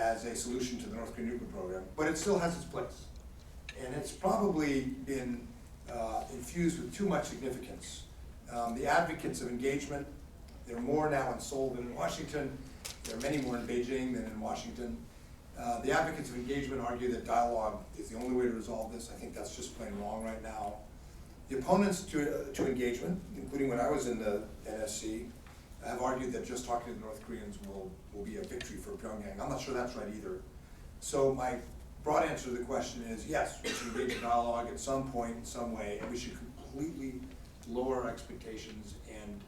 as a solution to the North Korean nuclear program, but it still has its place. And it's probably been infused with too much significance. The advocates of engagement, there are more now in Seoul than in Washington. There are many more in Beijing than in Washington. The advocates of engagement argue that dialogue is the only way to resolve this. I think that's just plain wrong right now. The opponents to engagement, including when I was in the NSC, have argued that just talking to the North Koreans will be a victory for Pyongyang. I'm not sure that's right either. So my broad answer to the question is yes, we should engage in dialogue at some point, in some way, and we should completely lower our expectations and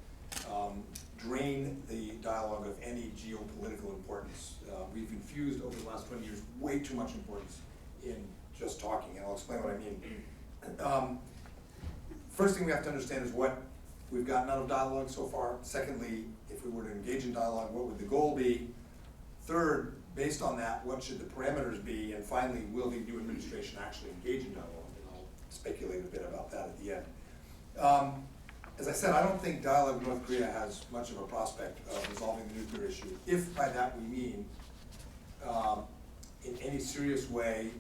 drain the dialogue of any geopolitical importance. We've infused over the last 20 years way too much importance in just talking, and I'll explain what I mean. First thing we have to understand is what we've gotten out of dialogue so far. Secondly, if we were to engage in dialogue, what would the goal be? Third, based on that, what should the parameters be? And finally, will the new administration actually engage in dialogue? And I'll speculate a bit about that at the end. As I said, I don't think dialogue with North Korea has much of a prospect of resolving the nuclear issue, if by that we mean in any serious way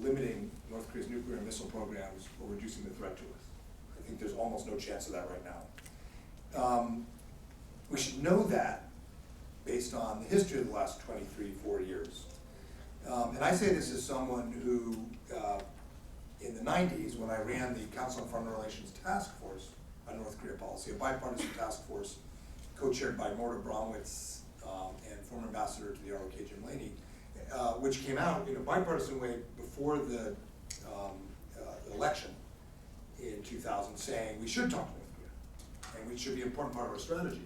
limiting North Korea's nuclear and missile programs or reducing the threat to us. I think there's almost no chance of that right now. We should know that based on the history of the last 4 years. And I say this as someone who, in the 90s, when I ran the Council on Foreign Relations Task Force on North Korea policy, a bipartisan task force co-chaired by Morta Bromwitz and former ambassador to the ROK, Jim Laney, which came out in a bipartisan way before the election in 2000, saying we should talk to North Korea and we should be an important part of our strategy.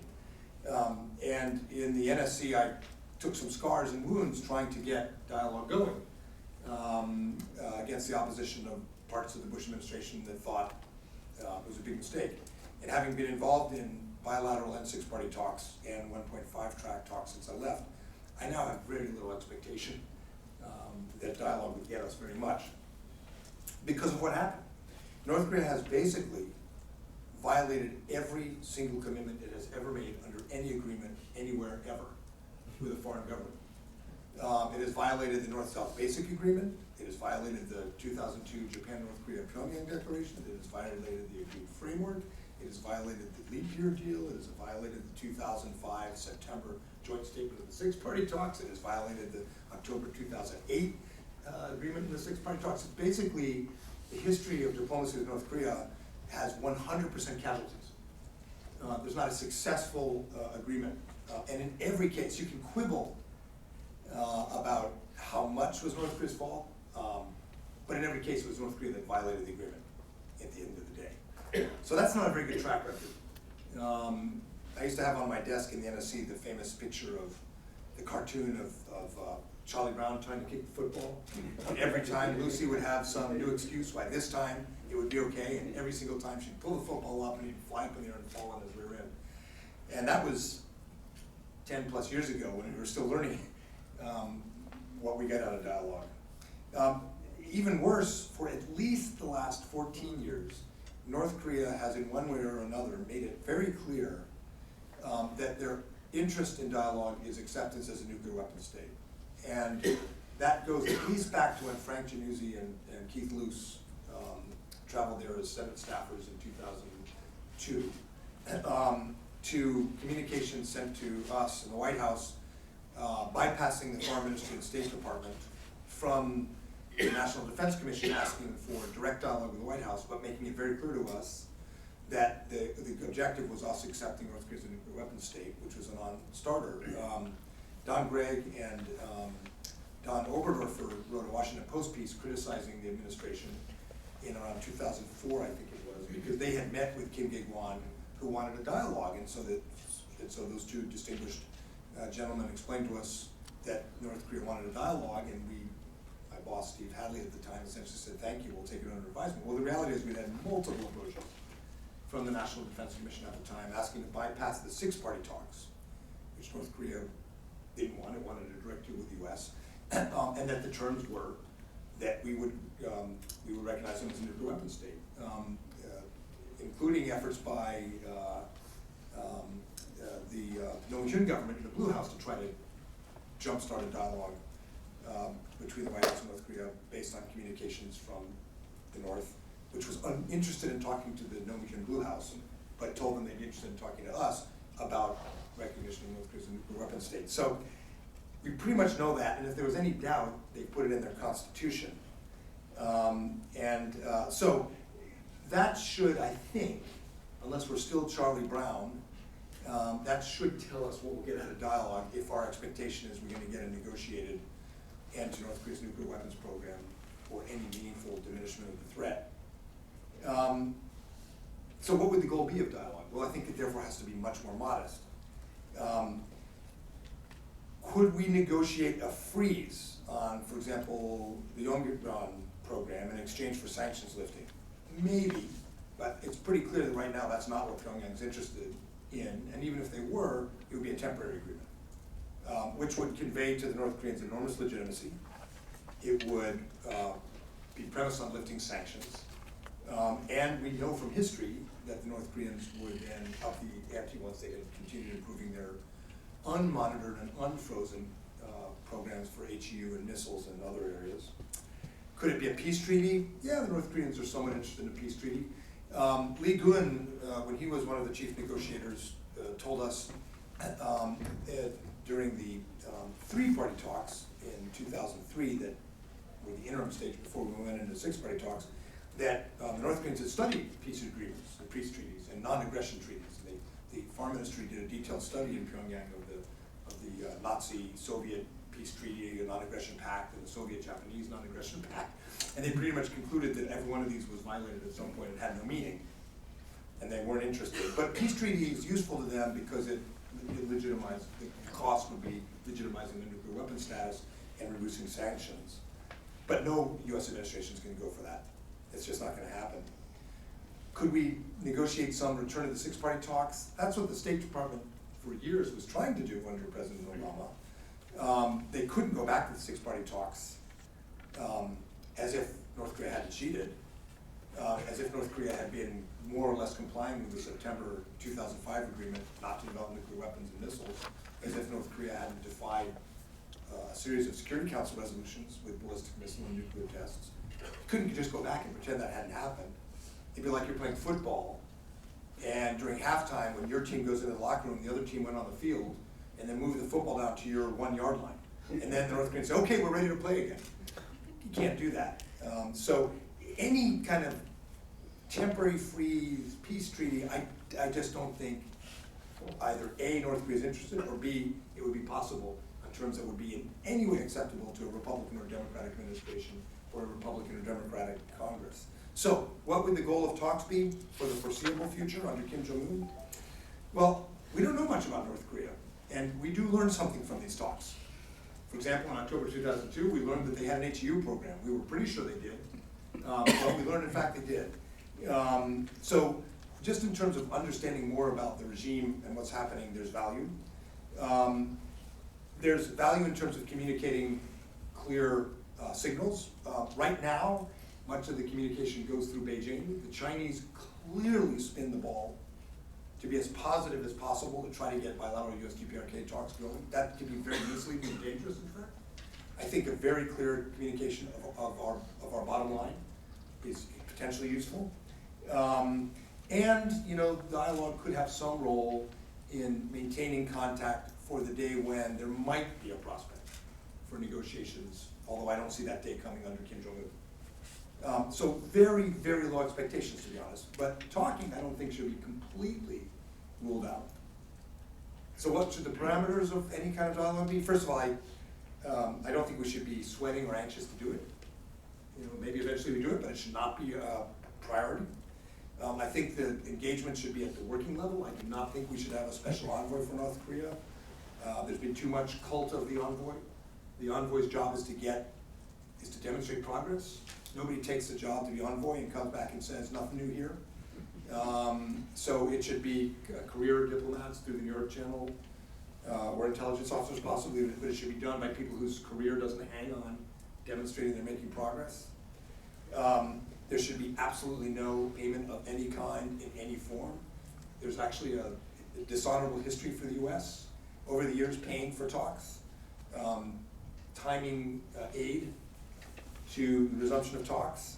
And in the NSC, I took some scars and wounds trying to get dialogue going against the opposition of parts of the Bush administration that thought it was a big mistake. And having been involved in bilateral and six-party talks and 1.5-track talks since I left, I now have very little expectation that dialogue would get us very much because of what happened. North Korea has basically violated every single commitment it has ever made under any agreement, anywhere, ever, with a foreign government. It has violated the North-South Basic Agreement. It has violated the 2002 Japan-North Korea-Pyongyang Declaration. It has violated the agreed framework. It has violated the leap year deal. It has violated the 2005 September joint statement of the six-party talks. It has violated the October 2008 agreement in the six-party talks. Basically, the history of diplomacy with North Korea has 100% casualties. There's not a successful agreement. And in every case, you can quibble about how much was North Korea's fault, but in every case, it was North Korea that violated the agreement at the end of the day. So that's not a very good track record. I used to have on my desk in the NSC the famous picture of the cartoon of Charlie Brown trying to kick the football. And every time Lucy would have some new excuse why this time it would be okay, and every single time she'd pull the football up and he'd fly up in the air and fall on his rear end. And that was 10 plus years ago when we were still learning what we get out of dialogue. Even worse, for at least the last 14 years, North Korea has in one way or another made it very clear that their interest in dialogue is acceptance as a nuclear weapons state. And that goes at least back to when Frank Januzzi and Keith Luce traveled there as Senate staffers in 2002 to communications sent to us in the White House, bypassing the Foreign Ministry and State Department from the National Defense Commission asking for direct dialogue with the White House, but making it very clear to us that the objective was us accepting North Korea as a nuclear weapons state, which was a non-starter. Don Gregg and Don Oberdorfer wrote a Washington Post piece criticizing the administration in around 2004, I think it was, because they had met with Kim Gig-wan, who wanted a dialogue, and so those two distinguished gentlemen explained to us that North Korea wanted a dialogue, and my boss Steve Hadley at the time essentially said, "Thank you, we'll take it under advisement." Well, the reality is we had multiple approaches from the National Defense Commission at the time asking to bypass the six-party talks, which North Korea didn't want. It wanted a direct deal with the U.S., and that the terms were that we would recognize them as a nuclear weapons state, including efforts by the Norwegian government in the Blue House to try to jumpstart a dialogue between the White House and North Korea based on communications from the North, which was uninterested in talking to the Norwegian Blue House, but told them they'd be interested in talking to us about recognition of North Korea as a nuclear weapon state. So we pretty much know that, and if there was any doubt, they put it in their constitution. So that should, I think, unless we're still Charlie Brown, that should tell us what we'll get out of dialogue if our expectation is we're going to get a negotiated end to North Korea's nuclear weapons program or any meaningful diminishment of the threat. So what would the goal be of dialogue? Well, I think it therefore has to be much more modest. Could we negotiate a freeze on, for example, the Yongbyon program in exchange for sanctions lifting? Maybe, but it's pretty clear that right now that's not what Pyongyang's interested in, and even if they were, it would be a temporary agreement, which would convey to the North Koreans enormous legitimacy. It would be premised on lifting sanctions, and we know from history that the North Koreans would then up the ante once they had continued improving their unmonitored and unfrozen programs for HEU and missiles and other areas. Could it be a peace treaty? Yeah, the North Koreans are somewhat interested in a peace treaty. Lee Gun, when he was one of the chief negotiators, told us during the three-party talks in 2003 that were the interim stage before we went into six-party talks, that the North Koreans had studied peace agreements, the peace treaties, and non-aggression treaties. The Foreign Ministry did a detailed study in Pyongyang of the Nazi-Soviet peace treaty, a non-aggression pact, and the Soviet-Japanese non-aggression pact, and they pretty much concluded that every one of these was violated at some point and had no meaning, and they weren't interested. But peace treaty is useful to them because it legitimized, the cost would be legitimizing the nuclear weapon status and reducing sanctions. But no U.S. administration is going to go for that. It's just not going to happen. Could we negotiate some return to the six-party talks? That's what the State Department for years was trying to do under President Obama. They couldn't go back to the six-party talks as if North Korea hadn't cheated, as if North Korea had been more or less complying with the September 2005 agreement not to develop nuclear weapons and missiles, as if North Korea hadn't defied a series of Security Council resolutions with ballistic missile and nuclear tests. You couldn't just go back and pretend that hadn't happened. It'd be like you're playing football, and during halftime, when your team goes into the locker room, the other team went on the field, and then move the football down to your 1 yard line. And then the North Koreans say, okay, we're ready to play again. You can't do that. So any kind of temporary freeze, peace treaty, I just don't think either A, North Korea is interested, or B, it would be possible on terms that would be in any way acceptable to a Republican or Democratic administration or a Republican or Democratic Congress. So what would the goal of talks be for the foreseeable future under Kim Jong-un? Well, we don't know much about North Korea, and we do learn something from these talks. For example, in October 2002, we learned that they had an HEU program. We were pretty sure they did, but we learned in fact they did. So just in terms of understanding more about the regime and what's happening, there's value. There's value in terms of communicating clear signals. Right now, much of the communication goes through Beijing. The Chinese clearly spin the ball to be as positive as possible to try to get bilateral US-DPRK talks going. That can be very misleading and dangerous, in fact. I think a very clear communication of our bottom line is potentially useful. And dialogue could have some role in maintaining contact for the day when there might be a prospect for negotiations, although I don't see that day coming under Kim Jong-un. So very, very low expectations, to be honest. But talking, I don't think, should be completely ruled out. So what should the parameters of any kind of dialogue be? First of all, I don't think we should be sweating or anxious to do it. Maybe eventually we do it, but it should not be a priority. I think the engagement should be at the working level. I do not think we should have a special envoy for North Korea. There's been too much cult of the envoy. The envoy's job is to demonstrate progress. Nobody takes the job to be envoy and comes back and says nothing new here. So it should be career diplomats through the New York Channel or intelligence officers possibly, but it should be done by people whose career doesn't hang on demonstrating they're making progress. There should be absolutely no payment of any kind in any form. There's actually a dishonorable history for the U.S. over the years paying for talks. timing aid to the resumption of talks,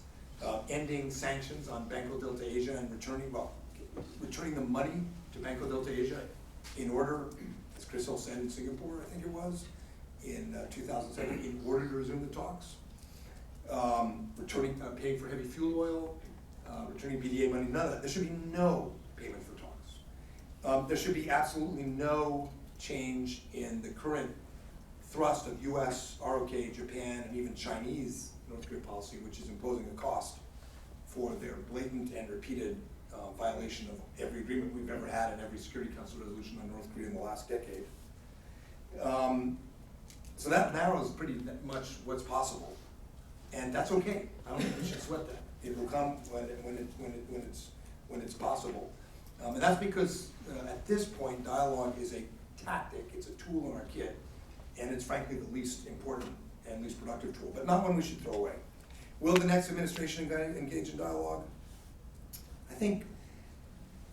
ending sanctions on Banco Delta Asia and returning the money to Banco Delta Asia in order, as Chris Hill said in Singapore, I think it was, in 2007, in order to resume the talks. Paying for heavy fuel oil, returning BDA money, none of that. There should be no payment for talks. There should be absolutely no change in the current thrust of US, ROK, Japan, and even Chinese North Korea policy, which is imposing a cost for their blatant and repeated violation of every agreement we've ever had and every Security Council resolution on North Korea in the last decade. So that narrows pretty much what's possible, and that's okay. I don't think we should sweat that. It will come when it's possible, and that's because at this point dialogue is a tactic. It's a tool in our kit, and it's frankly the least important and least productive tool, but not one we should throw away. Will the next administration engage in dialogue? I think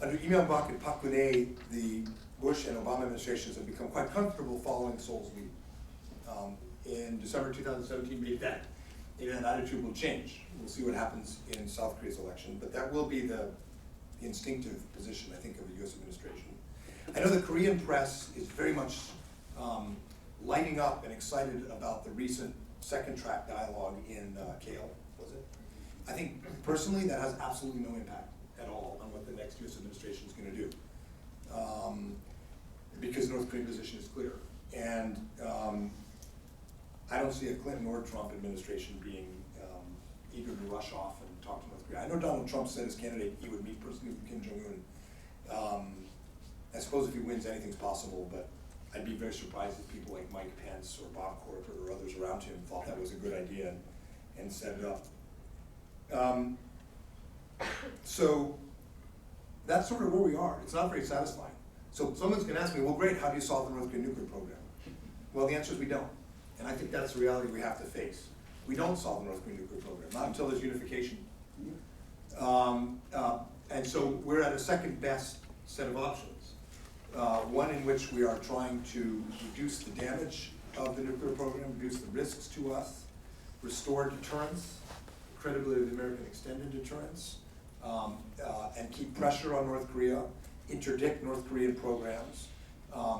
under Lee Myung-bak and Park Geun-hye, the Bush and Obama administrations have become quite comfortable following Seoul's lead. In December 2017, maybe that attitude will change. We'll see what happens in South Korea's election, but that will be the instinctive position, I think, of the US administration. I know the Korean press is very much lighting up and excited about the recent second track dialogue in Kale, was it? I think personally that has absolutely no impact at all on what the next US administration is going to do. Because the North Korean position is clear. And I don't see a Clinton or Trump administration being eager to rush off and talk to North Korea. I know Donald Trump said as candidate he would meet personally with Kim Jong-un. I suppose if he wins, anything's possible, but I'd be very surprised if people like Mike Pence or Bob Corker or others around him thought that was a good idea and set it up. So that's sort of where we are. It's not very satisfying. So someone's going to ask me, well, great, how do you solve the North Korean nuclear program? Well, the answer is we don't. And I think that's the reality we have to face. We don't solve the North Korean nuclear program, not until there's unification. And so we're at a second best set of options. One in which we are trying to reduce the damage of the nuclear program, reduce the risks to us, restore deterrence, credibility of the American extended deterrence, and keep pressure on North Korea, interdict North Korean programs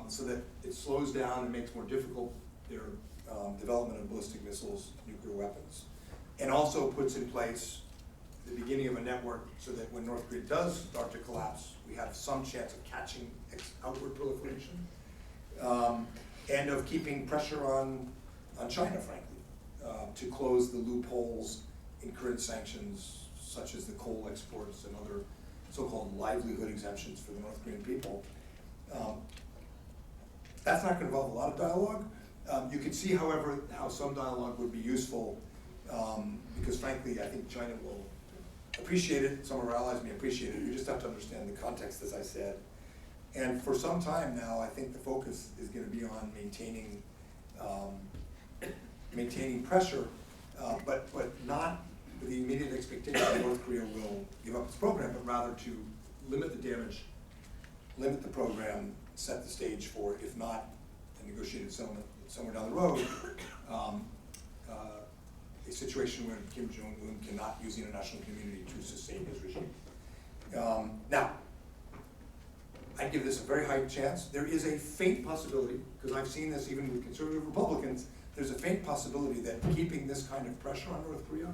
so that it slows down and makes more difficult their development of ballistic missiles, nuclear weapons, and also puts in place the beginning of a network so that when North Korea does start to collapse, we have some chance of catching outward proliferation, and of keeping pressure on China, frankly, to close the loopholes in current sanctions, such as the coal exports and other so-called livelihood exemptions for the North Korean people. That's not going to involve a lot of dialogue. You can see, however, how some dialogue would be useful, because frankly, I think China will appreciate it. Some of our allies may appreciate it. You just have to understand the context, as I said. And for some time now, I think the focus is going to be on maintaining pressure, but not with the immediate expectation that North Korea will give up its program, but rather to limit the damage, limit the program, set the stage for, if not a negotiated settlement somewhere down the road, a situation where Kim Jong-un cannot use the international community to sustain his regime. Now, I give this a very high chance. There is a faint possibility, because I've seen this even with conservative Republicans, there's a faint possibility that keeping this kind of pressure on North Korea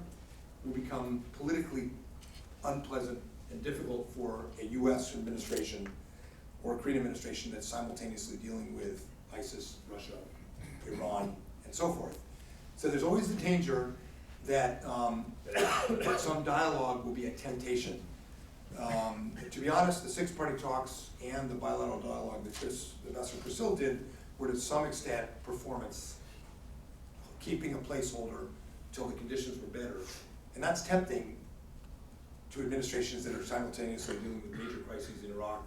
will become politically unpleasant and difficult for a US administration or a Korean administration that's simultaneously dealing with ISIS, Russia, Iran, and so forth. So there's always the danger that some dialogue will be a temptation. To be honest, the six-party talks and the bilateral dialogue that Ambassador Chris Hill did were to some extent performance, keeping a placeholder until the conditions were better. And that's tempting to administrations that are simultaneously dealing with major crises in Iraq,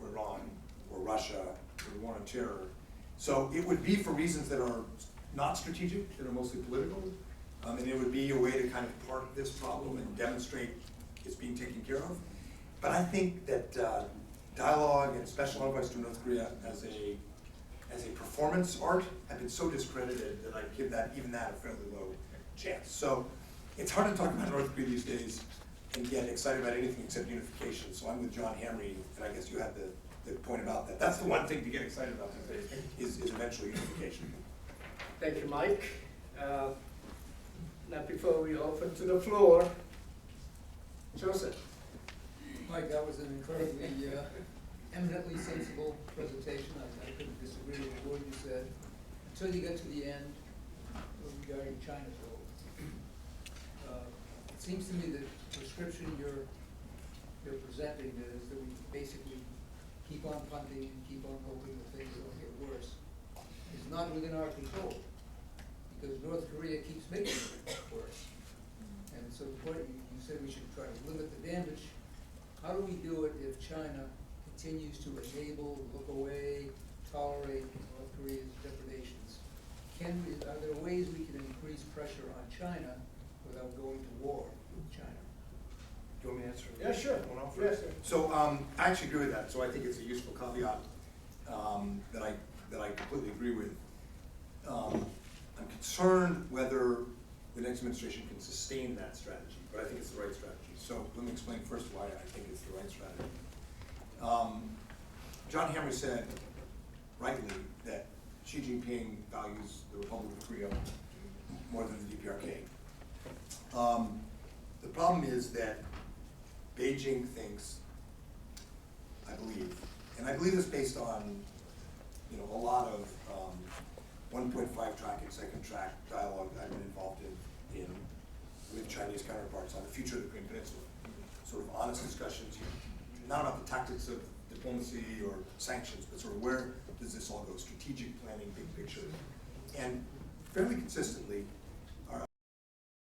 or Iran, or Russia, or the war on terror. So it would be for reasons that are not strategic, that are mostly political, and it would be a way to kind of park this problem and demonstrate it's being taken care of. But I think that dialogue and special envoys to North Korea as as a performance art have been so discredited that I give even that a fairly low chance. So it's hard to talk about North Korea these days and get excited about anything except unification. So I'm with John Hamre, and I guess you had the point about that. That's the one thing to get excited about these days, is eventually unification. Thank you, Mike. Now before we open to the floor, Joseph. Mike, that was an incredibly eminently sensible presentation. I couldn't disagree with a word you said. Until you get to the end regarding China's role. It seems to me that the prescription you're presenting is that we basically keep on punting and keep on hoping that things don't get worse. It's not within our control, because North Korea keeps making it worse. And so the point, you said we should try to limit the damage. How do we do it if China continues to enable, look away, tolerate North Korea's depredations? Are there ways we can increase pressure on China without going to war with China? Do you want me to answer? Yeah, sure. One off Yeah, first? sure. So I actually agree with that. So I think it's a useful caveat that I completely agree with. I'm concerned whether the next administration can sustain that strategy, but I think it's the right strategy. So let me explain first why I think it's the right strategy. John Hamre said rightly that Xi Jinping values the Republic of Korea more than the DPRK. The problem is that Beijing thinks, I believe, and I believe this based on a lot of 1.5 track and second track dialogue I've been involved in with Chinese counterparts on the future of the Korean Peninsula. Sort of honest discussions, not about the tactics of diplomacy or sanctions, but sort of where does this all go? Strategic planning, big picture. And fairly consistently,